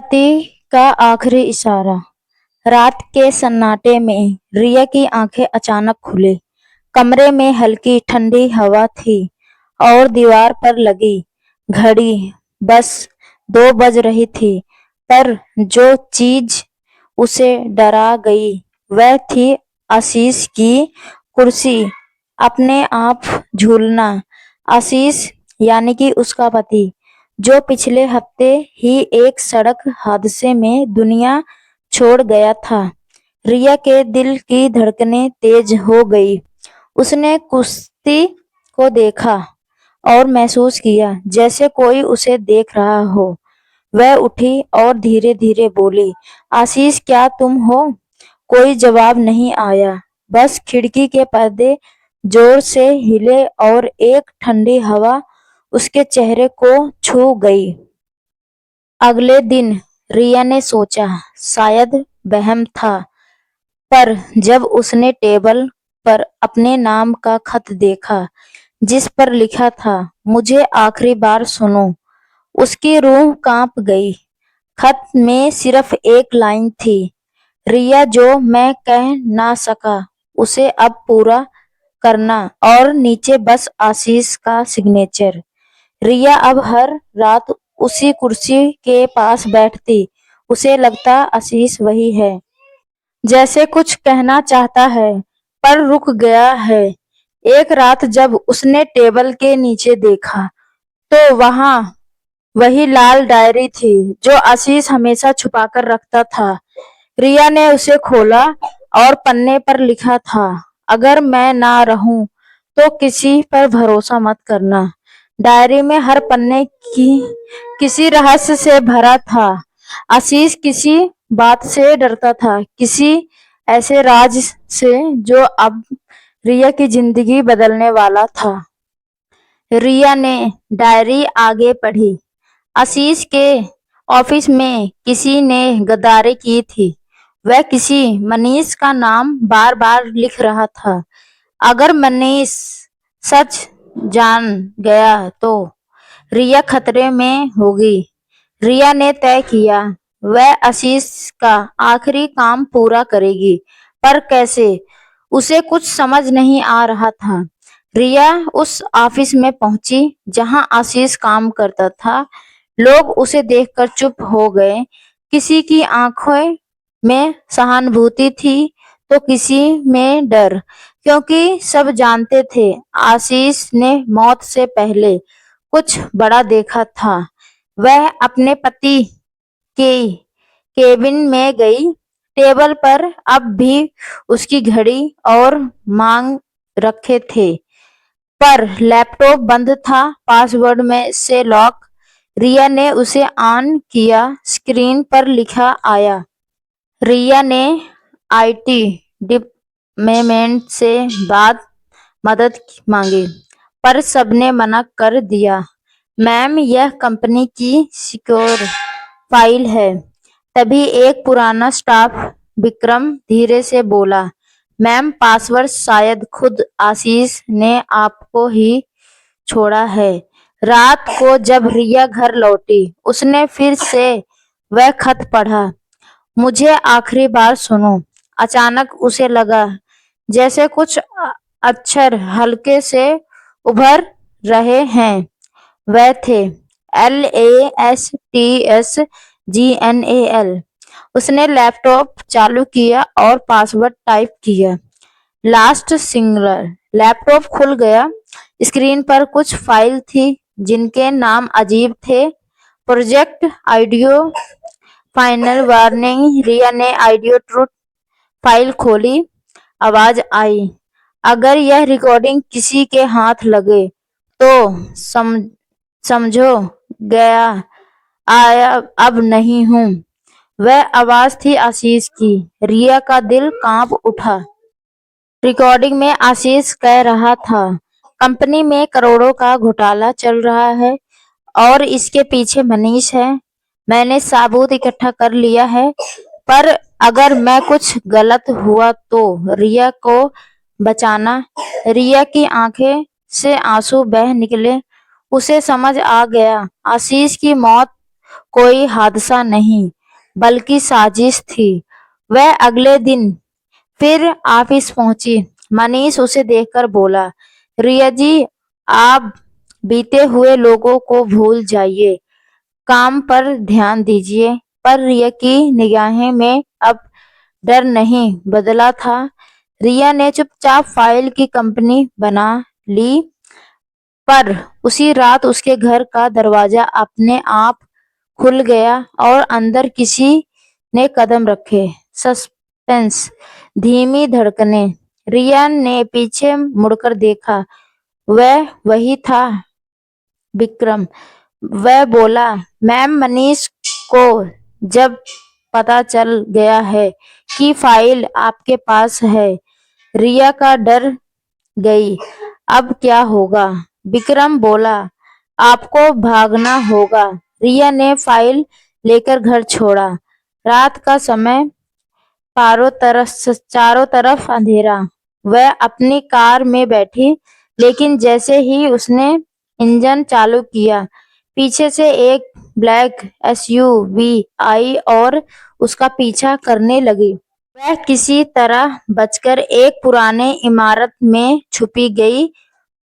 पति का आखिरी इशारा। रात के सन्नाटे में रिया की आंखें अचानक खुली। कमरे में हल्की ठंडी हवा थी और दीवार पर लगी घड़ी बस 2 बज रही थी। पर जो चीज उसे डरा गई वह थी आशीष की कुर्सी अपने आप झूलना। आशीष यानी कि उसका पति, जो पिछले हफ्ते ही एक सड़क हादसे में दुनिया छोड़ गया था। रिया के दिल की धड़कनें तेज हो गई। उसने कुश्ती को देखा और महसूस किया जैसे कोई उसे देख रहा हो। वह उठी और धीरे धीरे बोली, आशीष क्या तुम हो? कोई जवाब नहीं आया, बस खिड़की के पर्दे जोर से हिले और एक ठंडी हवा उसके चेहरे को छू गई। अगले दिन रिया ने सोचा शायद वहम था, पर जब उसने टेबल पर अपने नाम का खत देखा जिस पर लिखा था मुझे आखिरी बार सुनो, उसकी रूह कांप गई। खत में सिर्फ एक लाइन थी, रिया जो मैं कह ना सका उसे अब पूरा करना, और नीचे बस आशीष का सिग्नेचर। रिया अब हर रात उसी कुर्सी के पास बैठती। उसे लगता आशीष वही है, जैसे कुछ कहना चाहता है पर रुक गया है। एक रात जब उसने टेबल के नीचे देखा तो वहां वही लाल डायरी थी जो आशीष हमेशा छुपाकर रखता था। रिया ने उसे खोला और पन्ने पर लिखा था, अगर मैं ना रहूं तो किसी पर भरोसा मत करना। डायरी में हर पन्ने किसी रहस्य से भरा था। आशीष किसी बात से डरता था, किसी ऐसे राज से जो अब रिया की जिंदगी बदलने वाला था। रिया ने डायरी आगे पढ़ी। आशीष के ऑफिस में किसी ने गद्दारी की थी। वह किसी मनीष का नाम बार बार लिख रहा था। अगर मनीष सच जान गया तो रिया खतरे में होगी। रिया ने तय किया वह आशीष का आखिरी काम पूरा करेगी, पर कैसे, उसे कुछ समझ नहीं आ रहा था। रिया उस ऑफिस में पहुंची जहां आशीष काम करता था। लोग उसे देखकर चुप हो गए। किसी की आंखों में सहानुभूति थी तो किसी में डर, क्योंकि सब जानते थे आशीष ने मौत से पहले कुछ बड़ा देखा था। वह अपने पति के केबिन में गई। टेबल पर अब भी उसकी घड़ी और मांग रखे थे, पर लैपटॉप बंद था, पासवर्ड में से लॉक। रिया ने उसे ऑन किया। स्क्रीन पर लिखा आया। रिया ने आईटी डिपार्टमेंट से मदद मांगी, पर सबने मना कर दिया। मैम, यह कंपनी की सिक्योर फाइल है। तभी एक पुराना स्टाफ विक्रम धीरे से बोला, मैम, पासवर्ड शायद खुद आशीष ने आपको ही छोड़ा है। रात को जब रिया घर लौटी उसने फिर से वह खत पढ़ा, मुझे आखिरी बार सुनो। अचानक उसे लगा जैसे कुछ अक्षर हल्के से उभर रहे हैं। वह थे LASTSGNAL। उसने लैपटॉप चालू किया और पासवर्ड टाइप किया। Last singular. लैपटॉप खुल गया। स्क्रीन पर कुछ फाइल थी जिनके नाम अजीब थे। प्रोजेक्ट आइडियो, फाइनल वार्निंग। रिया ने आइडियो ट्रूथ फाइल खोली। आवाज आई, अगर यह रिकॉर्डिंग किसी के हाथ लगे तो समझो गया आया अब नहीं हूं। वह आवाज थी आशीष की। रिया का दिल कांप उठा। रिकॉर्डिंग में आशीष कह रहा था, कंपनी में करोड़ों का घोटाला चल रहा है और इसके पीछे मनीष है। मैंने सबूत इकट्ठा कर लिया है, पर अगर मैं कुछ गलत हुआ तो रिया को बचाना। रिया की आंखें से आंसू बह निकले। उसे समझ आ गया आशीष की मौत कोई हादसा नहीं बल्कि साजिश थी। वह अगले दिन फिर ऑफिस पहुंची। मनीष उसे देखकर बोला, रिया जी, आप बीते हुए लोगों को भूल जाइए, काम पर ध्यान दीजिए। पर रिया की निगाहें में अब डर नहीं बदला था। रिया ने चुपचाप फाइल की कंपनी बना ली। पर उसी रात उसके घर का दरवाजा अपने आप खुल गया और अंदर किसी ने कदम रखे। सस्पेंस, धीमी धड़कनें। रिया ने पीछे मुड़कर देखा। वह वही था, विक्रम। वह बोला, मैम, मनीष को जब पता चल गया है कि फाइल आपके पास है, रिया का डर गई। अब क्या होगा? विक्रम बोला, आपको भागना होगा। रिया ने फाइल लेकर घर छोड़ा। रात का समय, चारों तरफ अंधेरा। वह अपनी कार में बैठी, लेकिन जैसे ही उसने इंजन चालू किया, पीछे से एक ब्लैक एसयूवी आई और उसका पीछा करने लगी। वह किसी तरह बचकर एक पुराने इमारत में छुपी गई।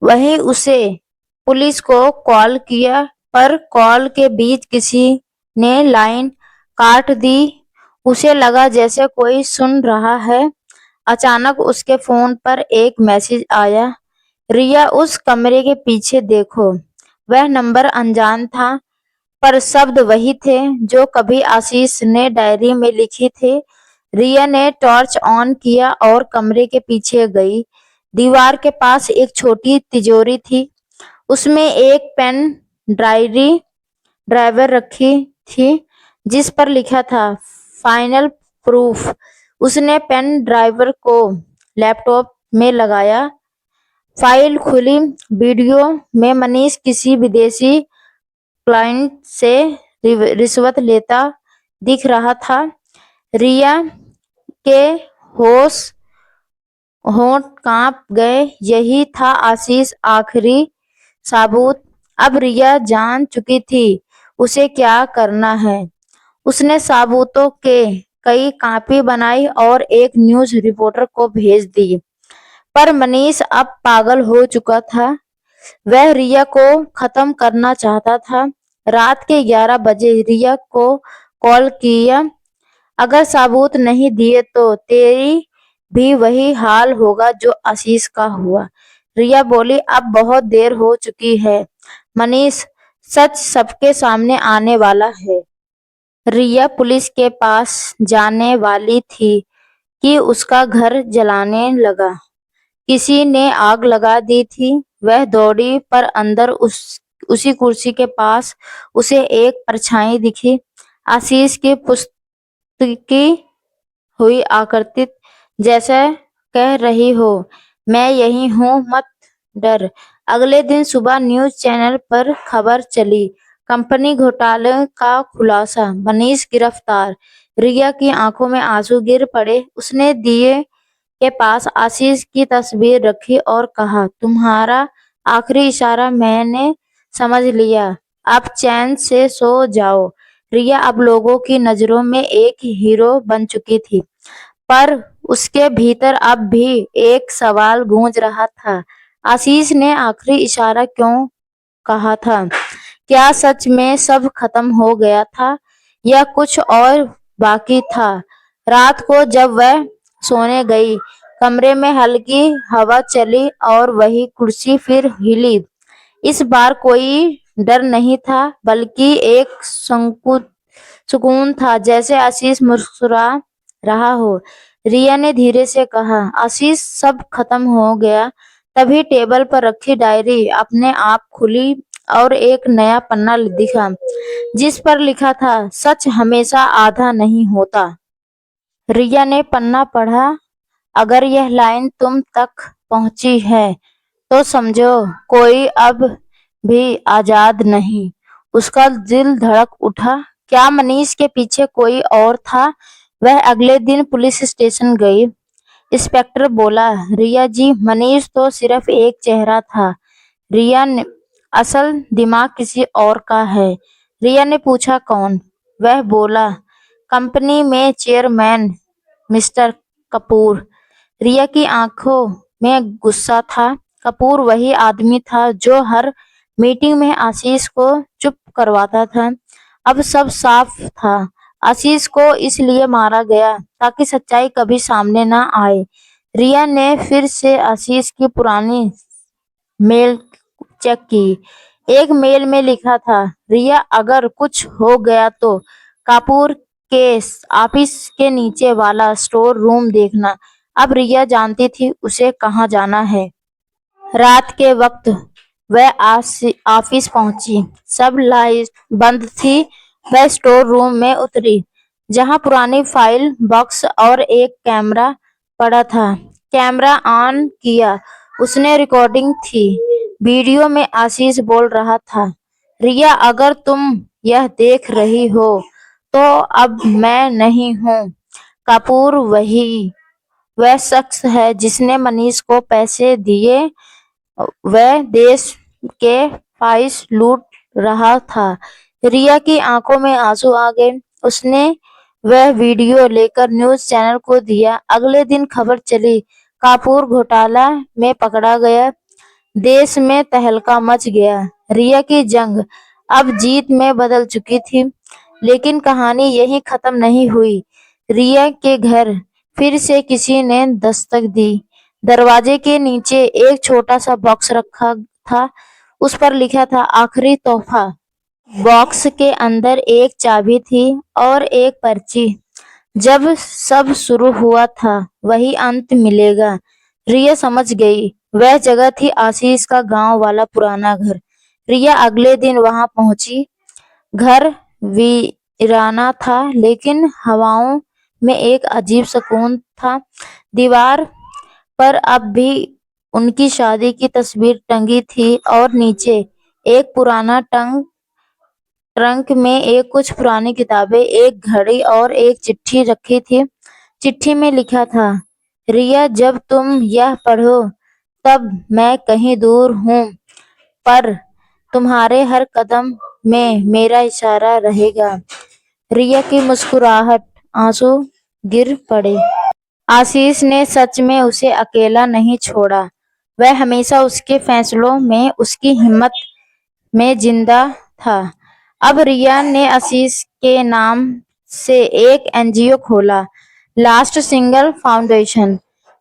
वहीं उसे पुलिस को कॉल किया, पर कॉल के बीच किसी ने लाइन काट दी। उसे लगा जैसे कोई सुन रहा है। अचानक उसके फोन पर एक मैसेज आया, रिया, उस कमरे के पीछे देखो। वह नंबर अनजान था, पर शब्द वही थे जो कभी आशीष ने डायरी में लिखे थे। रिया ने टॉर्च ऑन किया और कमरे के पीछे गई। दीवार के पास एक छोटी तिजोरी थी। उसमें एक पेन ड्राइवर रखी थी, जिस पर लिखा था फाइनल प्रूफ। उसने पेन ड्राइवर को लैपटॉप में लगाया। फाइल खुली। वीडियो में मनीष किसी विदेशी क्लाइंट से रिश्वत लेता दिख रहा था। रिया के होश होंठ कांप गए। यही था आशीष आखिरी सबूत। अब रिया जान चुकी थी उसे क्या करना है। उसने सबूतों के कई कॉपी बनाई और एक न्यूज रिपोर्टर को भेज दी। पर मनीष अब पागल हो चुका था। वह रिया को खत्म करना चाहता था। रात के 11 बजे रिया को कॉल किया, अगर सबूत नहीं दिए तो तेरी भी वही हाल होगा जो आशीष का हुआ। रिया बोली, अब बहुत देर हो चुकी है मनीष, सच सबके सामने आने वाला है। रिया पुलिस के पास जाने वाली थी कि उसका घर जलाने लगा। किसी ने आग लगा दी थी। वह दौड़ी, पर अंदर उसी कुर्सी के पास उसे एक परछाई दिखी। आशीष की पुस्तकी हुई आकृति, जैसे कह रही हो, मैं यही हूँ, मत डर। अगले दिन सुबह न्यूज चैनल पर खबर चली, कंपनी घोटाले का खुलासा, मनीष गिरफ्तार। रिया की आंखों में आंसू गिर पड़े। उसने दिए के पास आशीष की तस्वीर रखी और कहा, तुम्हारा आखिरी इशारा मैंने समझ लिया, अब चैन से सो जाओ। रिया अब लोगों की नजरों में एक हीरो बन चुकी थी, पर उसके भीतर अब भी एक सवाल गूंज रहा था, आशीष ने आखिरी इशारा क्यों कहा था? क्या सच में सब खत्म हो गया था या कुछ और बाकी था? रात को जब वह सोने गई, कमरे में हल्की हवा चली और वही कुर्सी फिर हिली। इस बार कोई डर नहीं था, बल्कि एक सुकून था, जैसे आशीष मुस्कुरा रहा हो। रिया ने धीरे से कहा, आशीष, सब खत्म हो गया। तभी टेबल पर रखी डायरी अपने आप खुली और एक नया पन्ना दिखा, जिस पर लिखा था, सच हमेशा आधा नहीं होता। रिया ने पन्ना पढ़ा। अगर यह लाइन तुम तक पहुंची है तो समझो कोई अब भी आजाद नहीं। उसका दिल धड़क उठा। क्या मनीष के पीछे कोई और था? वह अगले दिन पुलिस स्टेशन गई। इंस्पेक्टर बोला, रिया जी, मनीष तो सिर्फ एक चेहरा था। रिया ने असल दिमाग किसी और का है। रिया ने पूछा, कौन? वह बोला, कंपनी में चेयरमैन मिस्टर कपूर। रिया की आंखों में गुस्सा था। कपूर वही आदमी था जो हर मीटिंग में आशीष को चुप करवाता था। अब सब साफ था। आशीष को इसलिए मारा गया ताकि सच्चाई कभी सामने ना आए। रिया ने फिर से आशीष की पुरानी मेल चेक की। एक मेल में लिखा था, रिया अगर कुछ हो गया तो कापुर के ऑफिस के नीचे वाला स्टोर रूम देखना। अब रिया जानती थी उसे कहाँ जाना है। रात के वक्त वह ऑफिस पहुंची। सब लाइट बंद थी। वह स्टोर रूम में उतरी जहां पुरानी फाइल बॉक्स और एक कैमरा पड़ा था। कैमरा ऑन किया। उसने रिकॉर्डिंग थी। वीडियो में आशीष बोल रहा था, रिया अगर तुम यह देख रही हो तो अब मैं नहीं हूँ कपूर, वह शख्स है जिसने मनीष को पैसे दिए। वह देश के फाइल्स लूट रहा था। रिया की आंखों में आंसू आ गए। उसने वह वीडियो लेकर न्यूज़ चैनल को दिया। अगले दिन खबर चली, कापूर घोटाला में पकड़ा गया। देश में तहलका मच गया। रिया की जंग अब जीत में बदल चुकी थी। लेकिन कहानी यहीं खत्म नहीं हुई। रिया के घर फिर से किसी ने दस्तक दी। दरवाजे के नीचे एक छोटा सा बॉक्स रखा था। उस पर लिखा था, आखिरी तोहफा। बॉक्स के अंदर एक चाबी थी और एक पर्ची। जब सब शुरू हुआ था वही अंत मिलेगा। रिया समझ गई। वह जगह थी आशीष का गांव वाला पुराना घर। रिया अगले दिन वहां पहुंची। घर वीराना था लेकिन हवाओं में एक अजीब सुकून था। दीवार पर अब भी उनकी शादी की तस्वीर टंगी थी और नीचे एक पुराना ट्रंक में एक कुछ पुरानी किताबें, एक घड़ी और एक चिट्ठी रखी थी। चिट्ठी में लिखा था, रिया जब तुम यह पढ़ो तब मैं कहीं दूर हूँ पर तुम्हारे हर कदम में मेरा इशारा रहेगा। रिया की मुस्कुराहट आंसू गिर पड़े। आशीष ने सच में उसे अकेला नहीं छोड़ा। वह हमेशा उसके फैसलों में, उसकी हिम्मत में जिंदा था। अब रिया ने आशीष के नाम से एक एनजीओ खोला, लास्ट सिंगल फाउंडेशन,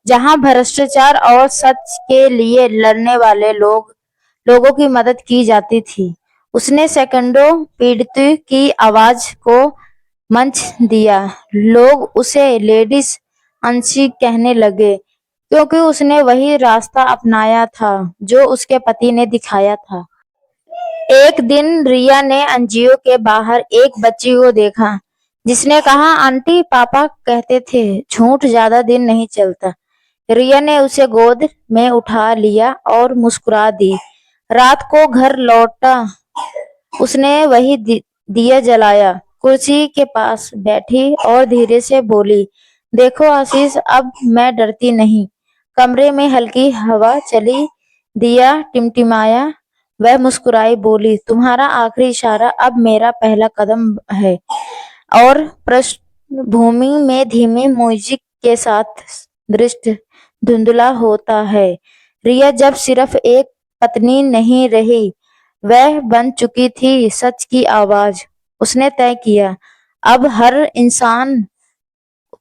जहां भ्रष्टाचार और सच के लिए लड़ने वाले लोगों की मदद की जाती थी। उसने सेकंडों पीड़ितों की आवाज को मंच दिया। लोग उसे लेडीज अंशी कहने लगे क्योंकि उसने वही रास्ता अपनाया था जो उसके पति ने दिखाया था। एक दिन रिया ने एनजीओ के बाहर एक बच्ची को देखा जिसने कहा, आंटी पापा कहते थे झूठ ज्यादा दिन नहीं चलता। रिया ने उसे गोद में उठा लिया और मुस्कुरा दी। रात को घर लौटा उसने वही दिया जलाया, कुर्सी के पास बैठी और धीरे से बोली, देखो आशीष अब मैं डरती नहीं। कमरे में हल्की हवा चली, दिया टिमटिमाया। वह मुस्कुराई, बोली, तुम्हारा आखिरी इशारा अब मेरा पहला कदम है। और पृष्ठभूमि में धीमी म्यूजिक के साथ दृश्य धुंधला होता है। रिया जब सिर्फ एक पत्नी नहीं रही, वह बन चुकी थी सच की आवाज। उसने तय किया, अब हर इंसान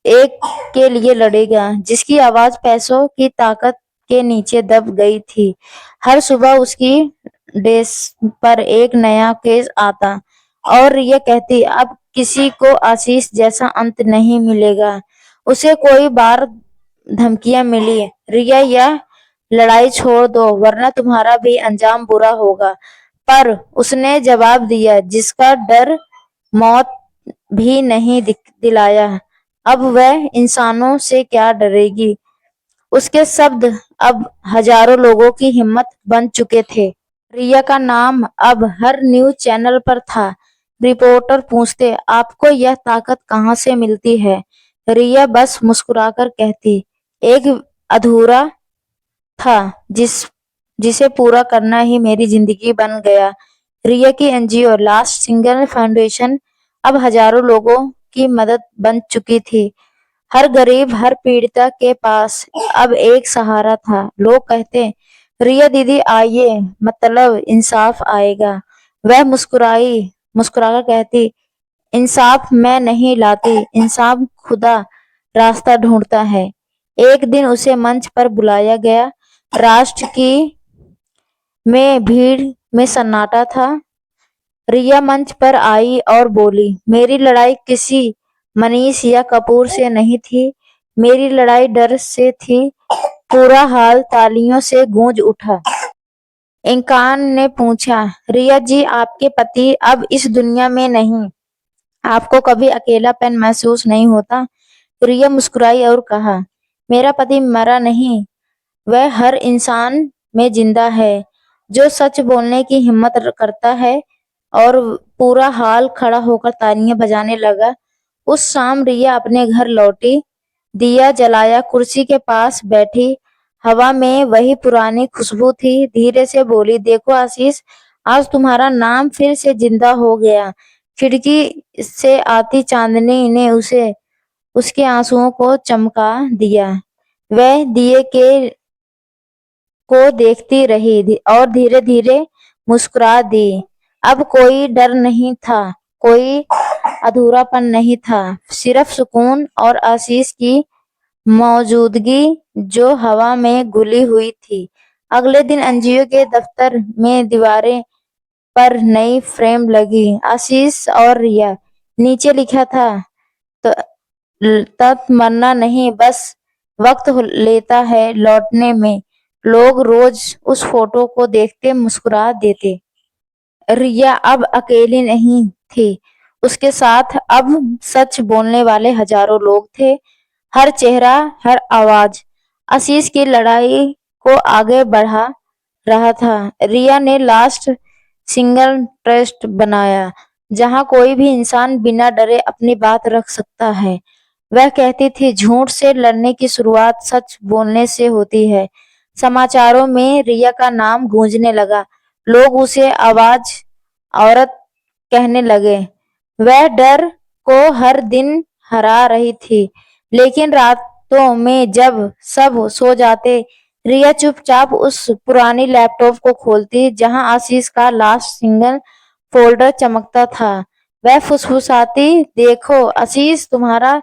एक के लिए लड़ेगा जिसकी आवाज पैसों की ताकत के नीचे दब गई थी। हर सुबह उसकी डेस्क पर एक नया केस आता और ये कहती, अब किसी को आशीष जैसा अंत नहीं मिलेगा। उसे कोई बार धमकियां मिली, रिया यह लड़ाई छोड़ दो वरना तुम्हारा भी अंजाम बुरा होगा। पर उसने जवाब दिया, जिसका डर मौत भी नहीं दिलाया, अब वह इंसानों से क्या डरेगी। उसके शब्द अब हजारों लोगों की हिम्मत बन चुके थे। रिया का नाम अब हर न्यूज चैनल पर था। रिपोर्टर पूछते, आपको यह ताकत कहाँ से मिलती है? रिया बस मुस्कुराकर कहती, एक अधूरा था जिसे पूरा करना ही मेरी जिंदगी बन गया। रिया की एनजीओ लास्ट सिंगल फाउंडेशन अब हजारों लोगों की मदद बन चुकी थी। हर गरीब, हर पीड़िता के पास अब एक सहारा था। लोग कहते, रिया दीदी आइए, मतलब इंसाफ आएगा। वह मुस्कुराकर कहती, इंसाफ मैं नहीं लाती, इंसाफ खुदा रास्ता ढूंढता है। एक दिन उसे मंच पर बुलाया गया। राष्ट्र की में भीड़ में सन्नाटा था। रिया मंच पर आई और बोली, मेरी लड़ाई किसी मनीष या कपूर से नहीं थी, मेरी लड़ाई डर से थी। पूरा हाल तालियों से गूंज उठा। इंसान ने पूछा, रिया जी आपके पति अब इस दुनिया में नहीं, आपको कभी अकेलापन महसूस नहीं होता? रिया मुस्कुराई और कहा, मेरा पति मरा नहीं, वह हर इंसान में जिंदा है जो सच बोलने की हिम्मत करता है। और पूरा हाल खड़ा होकर तालियां बजाने लगा। उस शाम रिया अपने घर लौटी, दिया जलाया, कुर्सी के पास बैठी। हवा में वही पुरानी खुशबू थी। धीरे से बोली, देखो आशीष, आज तुम्हारा नाम फिर से जिंदा हो गया। खिड़की से आती चांदनी ने उसे उसके आंसुओं को चमका दिया। वह दिए के को देखती रही और धीरे धीरे मुस्कुरा दी। अब कोई डर नहीं था, कोई अधूरापन नहीं था, सिर्फ सुकून और आशीष की मौजूदगी जो हवा में घुली हुई थी। अगले दिन एनजीओ के दफ्तर में दीवारें पर नई फ्रेम लगी, आशीष और रिया। नीचे लिखा था, "त- तब मरना नहीं, बस वक्त लेता है लौटने में।" लोग रोज उस फोटो को देखते मुस्कुरा देते। रिया अब अकेली नहीं थी, उसके साथ अब सच बोलने वाले हजारों लोग थे। हर चेहरा, हर आवाज आशीष की लड़ाई को आगे बढ़ा रहा था। रिया ने लास्ट सिंगल ट्रस्ट बनाया, जहां कोई भी इंसान बिना डरे अपनी बात रख सकता है। वह कहती थी, झूठ से लड़ने की शुरुआत सच बोलने से होती है। समाचारों में रिया का नाम गूंजने लगा। लोग उसे आवाज औरत कहने लगे। वह डर को हर दिन हरा रही थी। लेकिन रातों में जब सब सो जाते, रिया चुपचाप उस पुरानी लैपटॉप को खोलती जहां आशीष का लास्ट सिंगल फोल्डर चमकता था। वह फुसफुसाती, देखो आशीष, तुम्हारा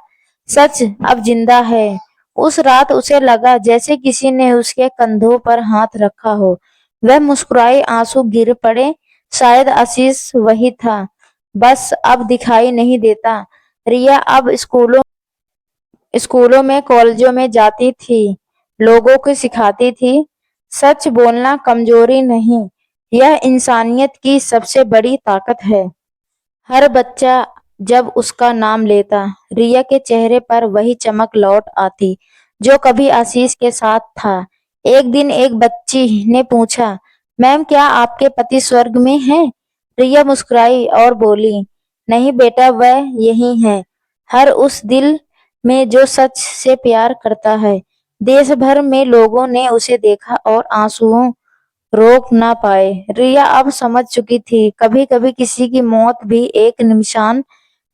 सच अब जिंदा है। उस रात उसे लगा जैसे किसी ने उसके कंधों पर हाथ रखा हो। वह मुस्कुराई, आंसू गिर पड़े। शायद आशीष वही था, बस अब दिखाई नहीं देता। रिया अब स्कूलों में, कॉलेजों में जाती थी, लोगों को सिखाती थी, सच बोलना कमजोरी नहीं, यह इंसानियत की सबसे बड़ी ताकत है। हर बच्चा जब उसका नाम लेता, रिया के चेहरे पर वही चमक लौट आती जो कभी आशीष के साथ था। एक दिन एक बच्ची ने पूछा, मैम क्या आपके पति स्वर्ग में हैं? रिया मुस्कुराई और बोली, नहीं बेटा, वह यही है, हर उस दिल में जो सच से प्यार करता है। देश भर में लोगों ने उसे देखा और आंसुओं रोक ना पाए। रिया अब समझ चुकी थी, कभी कभी किसी की मौत भी एक निशान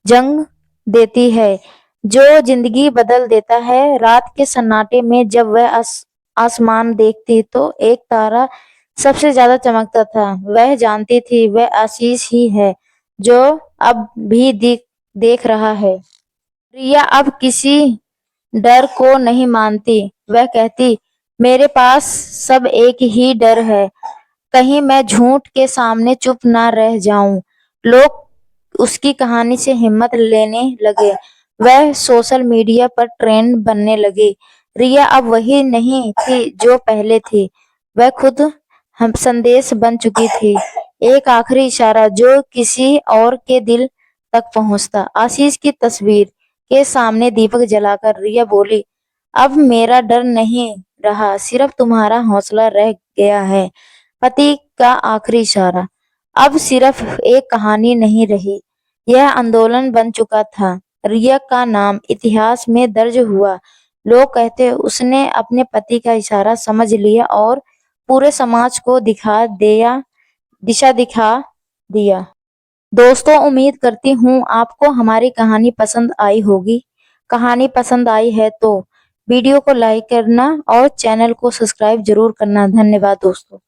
जंग देती है जो जिंदगी बदल देता है। रात के सन्नाटे में जब वह आसमान देखती तो एक तारा सबसे ज्यादा चमकता था। वह जानती थी वह आशीष ही है जो अब भी देख रहा है। रिया अब किसी डर को नहीं मानती। वह कहती, मेरे पास सब एक ही डर है, कहीं मैं झूठ के सामने चुप ना रह जाऊं। लोग उसकी कहानी से हिम्मत लेने लगे। वह सोशल मीडिया पर ट्रेंड बनने लगी। रिया अब वही नहीं थी जो पहले थी, वह खुद हम संदेश बन चुकी थी, एक आखिरी इशारा जो किसी और के दिल तक पहुंचता। आशीष की तस्वीर के सामने दीपक जलाकर रिया बोली, अब मेरा डर नहीं रहा, सिर्फ तुम्हारा हौसला रह गया है। पति का आखिरी इशारा अब सिर्फ एक कहानी नहीं रही, यह आंदोलन बन चुका था। रिया का नाम इतिहास में दर्ज हुआ। लोग कहते उसने अपने पति का इशारा समझ लिया और पूरे समाज को दिशा दिखा दिया। दोस्तों, उम्मीद करती हूँ आपको हमारी कहानी पसंद आई होगी। कहानी पसंद आई है तो वीडियो को लाइक करना और चैनल को सब्सक्राइब जरूर करना। धन्यवाद दोस्तों।